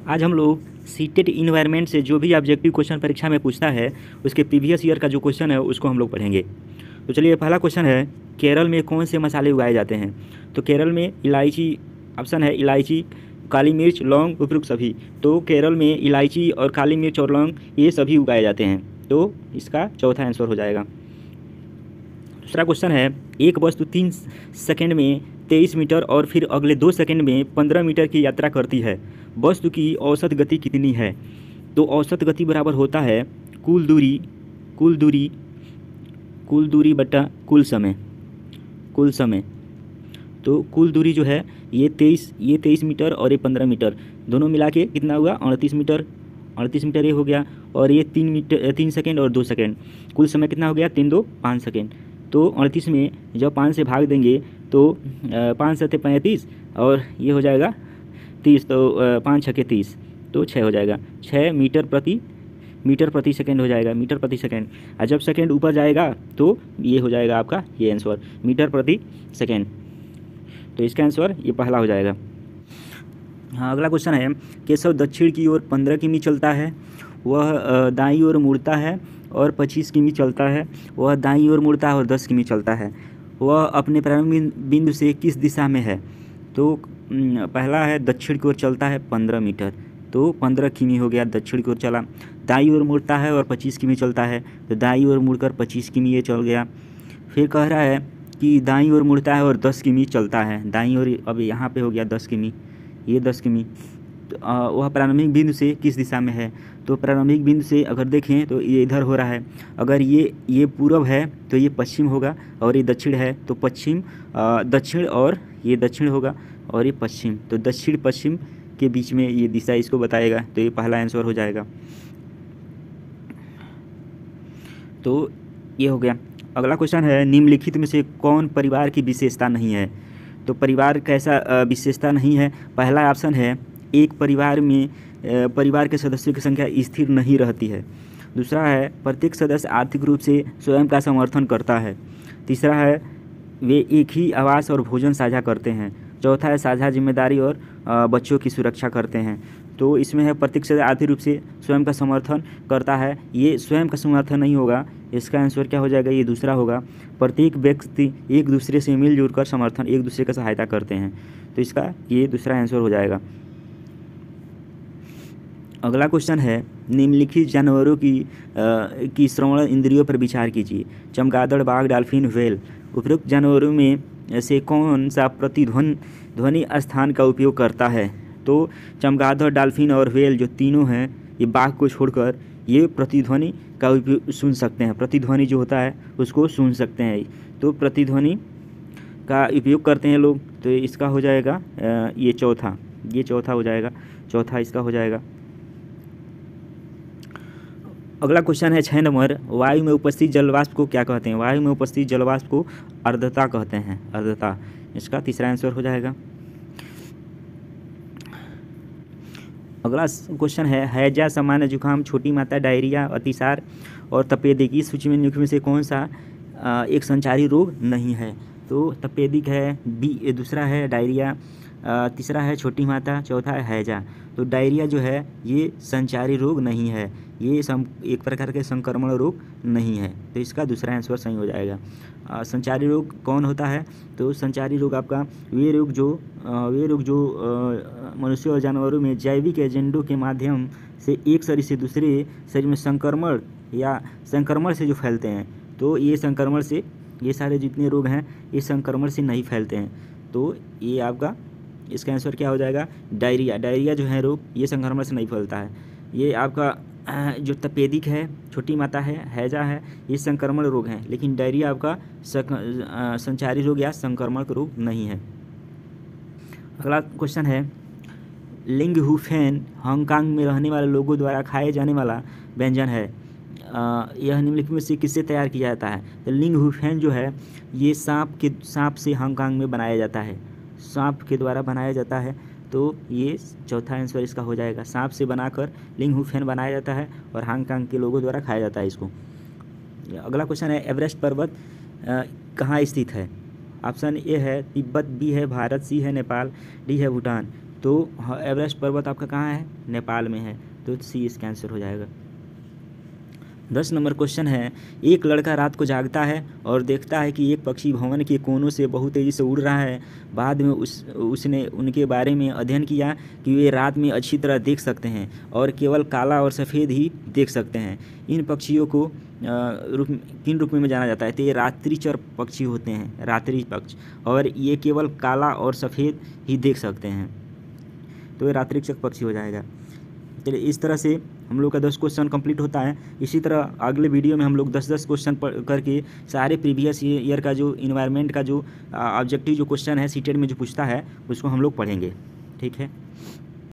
आज हम लोग सीटेट इन्वायरमेंट से जो भी ऑब्जेक्टिव क्वेश्चन परीक्षा में पूछता है उसके प्रीवियस ईयर का जो क्वेश्चन है उसको हम लोग पढ़ेंगे। तो चलिए पहला क्वेश्चन है, केरल में कौन से मसाले उगाए जाते हैं? तो केरल में इलायची, ऑप्शन है इलायची, काली मिर्च, लौंग, उपयुक्त सभी। तो केरल में इलायची और काली मिर्च और लौंग ये सभी उगाए जाते हैं, तो इसका चौथा आंसर हो जाएगा। दूसरा क्वेश्चन है, एक वस्तु 3 सेकंड में 23 मीटर और फिर अगले 2 सेकंड में 15 मीटर की यात्रा करती है, वस्तु की औसत गति कितनी है? तो औसत गति बराबर होता है कुल दूरी बटा कुल समय। तो कुल दूरी जो है ये 23 मीटर और ये 15 मीटर दोनों मिला के कितना हुआ? 38 मीटर ये हो गया, और ये 3 सेकेंड और 2 सेकेंड, कुल समय कितना हो गया? 3 2 5 सेकेंड। तो 38 में जब 5 से भाग देंगे तो 5 7 35 और ये हो जाएगा 30, तो 5 6 30, तो 6 हो जाएगा। 6 मीटर प्रति सेकेंड हो जाएगा, मीटर प्रति सेकेंड। और जब सेकेंड ऊपर जाएगा तो ये हो जाएगा आपका ये आंसर, मीटर प्रति सेकेंड। तो इसका आंसर ये पहला हो जाएगा। हाँ, अगला क्वेश्चन है, केशव दक्षिण की ओर 15 किमी चलता है, वह दाईं ओर मुड़ता है और 25 किमी चलता है, वह दाईं ओर मुड़ता है और 10 किमी चलता है, वह अपने प्रारंभिक बिंदु से किस दिशा में है? तो पहला है दक्षिण की ओर चलता है 15 मीटर, तो 15 किमी हो गया, दक्षिण की ओर चला। दाईं ओर मुड़ता है और 25 किमी चलता है, तो दाईं ओर मुड़कर 25 किमी ये चल गया। फिर कह रहा है कि दाईं ओर मुड़ता है और 10 किमी चलता है, दाईं ओर अब यहाँ पे हो गया 10 किमी, ये 10 किमी। तो वह प्रारंभिक बिंदु से किस दिशा में है? तो प्रारंभिक बिंदु से अगर देखें तो ये इधर हो रहा है, अगर ये पूर्व है तो ये पश्चिम होगा, और ये दक्षिण है तो पश्चिम, दक्षिण, और ये दक्षिण होगा और ये पश्चिम, तो दक्षिण पश्चिम के बीच में ये दिशा इसको बताएगा, तो ये पहला आंसर हो जाएगा। तो ये हो गया। अगला क्वेश्चन है, निम्नलिखित में से कौन परिवार की विशेषता नहीं है? तो परिवार कैसा विशेषता नहीं है? पहला ऑप्शन है, एक परिवार के सदस्यों की संख्या स्थिर नहीं रहती है। दूसरा है, प्रत्येक सदस्य आर्थिक रूप से स्वयं का समर्थन करता है। तीसरा है, वे एक ही आवास और भोजन साझा करते हैं। चौथा है, साझा जिम्मेदारी और बच्चों की सुरक्षा करते हैं। तो इसमें है प्रत्येक सदस्य आर्थिक रूप से स्वयं का समर्थन करता है, ये स्वयं का समर्थन नहीं होगा, इसका आंसर क्या हो जाएगा? ये दूसरा होगा, प्रत्येक व्यक्ति एक दूसरे से मिलजुल कर समर्थन, एक दूसरे का सहायता करते हैं, तो इसका ये दूसरा आंसर हो जाएगा। अगला क्वेश्चन है, निम्नलिखित जानवरों की श्रवण इंद्रियों पर विचार कीजिए। चमगादड़, बाघ, डॉल्फिन, व्हेल। उपरोक्त जानवरों में से कौन सा ध्वनि स्थान का उपयोग करता है? तो चमगादड़, डॉल्फिन और व्हेल जो तीनों हैं, ये बाघ को छोड़कर ये प्रतिध्वनि का उपयोग सुन सकते हैं, प्रतिध्वनि जो होता है उसको सुन सकते हैं, तो प्रतिध्वनि का उपयोग करते हैं लोग, तो इसका हो जाएगा ये चौथा हो जाएगा, चौथा इसका हो जाएगा। अगला क्वेश्चन है 6 नंबर, वायु में उपस्थित जलवाष्प को क्या कहते हैं? वायु में उपस्थित जलवाष्प को आर्द्रता कहते हैं, आर्द्रता, इसका तीसरा आंसर हो जाएगा। अगला क्वेश्चन है, हैजा, सामान्य जुकाम, छोटी मात्रा, डायरिया, अतिसार और तपेदिक, इस सूची में निम्नलिखित में से कौन सा एक संचारी रोग नहीं है? तो तपेदिक है, बी दूसरा है डायरिया, तीसरा है छोटी मात्रा, चौथा है हैजा। तो डायरिया जो है ये संचारी रोग नहीं है, ये एक प्रकार के संक्रमण रोग नहीं है, तो इसका दूसरा आंसर सही हो जाएगा। संचारी रोग कौन होता है? तो संचारी रोग आपका वे रोग जो मनुष्यों और जानवरों में जैविक एजेंटों के माध्यम से एक शरीर से दूसरे शरीर में संक्रमण से जो फैलते हैं, तो ये संक्रमण से, ये सारे जितने रोग हैं ये संक्रमण से नहीं फैलते हैं, तो ये आपका इसका आंसर क्या हो जाएगा? डायरिया जो है रोग ये संक्रमण से नहीं फैलता है। ये आपका जो तपेदिक है, छोटी मात्रा है, हैजा है, ये संक्रमण रोग हैं, लेकिन डायरिया आपका संचारी रोग या संक्रमण रोग नहीं है। अगला क्वेश्चन है, लिंगहुफेन हांगकांग में रहने वाले लोगों द्वारा खाए जाने वाला व्यंजन है, यह निम्नलिखित में से किससे तैयार किया जाता है? तो लिंगहुफेन जो है ये सांप से हांगकांग में बनाया जाता है, सांप के द्वारा बनाया जाता है, तो ये चौथा आंसर इसका हो जाएगा। सांप से बनाकर लिंगहुफेन बनाया जाता है और हांगकांग के लोगों द्वारा खाया जाता है इसको। अगला क्वेश्चन है, एवरेस्ट पर्वत कहाँ स्थित है? ऑप्शन ए है तिब्बत, बी है भारत, सी है नेपाल, डी है भूटान। तो एवरेस्ट पर्वत आपका कहाँ है? नेपाल में है, तो सी इसका आंसर हो जाएगा। 10 नंबर क्वेश्चन है, एक लड़का रात को जागता है और देखता है कि एक पक्षी भवन के कोनों से बहुत तेज़ी से उड़ रहा है। बाद में उसने उनके बारे में अध्ययन किया कि वे रात में अच्छी तरह देख सकते हैं और केवल काला और सफ़ेद ही देख सकते हैं। इन पक्षियों को किन रूप में जाना जाता है? तो ये रात्रिचर पक्षी होते हैं, रात्रि पक्षी, और ये केवल काला और सफ़ेद ही देख सकते हैं, तो ये रात्रिचर पक्षी हो जाएगा। चलिए, इस तरह से हम लोग का 10 क्वेश्चन कंप्लीट होता है। इसी तरह अगले वीडियो में हम लोग 10-10 क्वेश्चन करके सारे प्रीवियस ईयर का जो इन्वायरमेंट का जो ऑब्जेक्टिव जो क्वेश्चन है सीटेट में जो पूछता है उसको हम लोग पढ़ेंगे। ठीक है।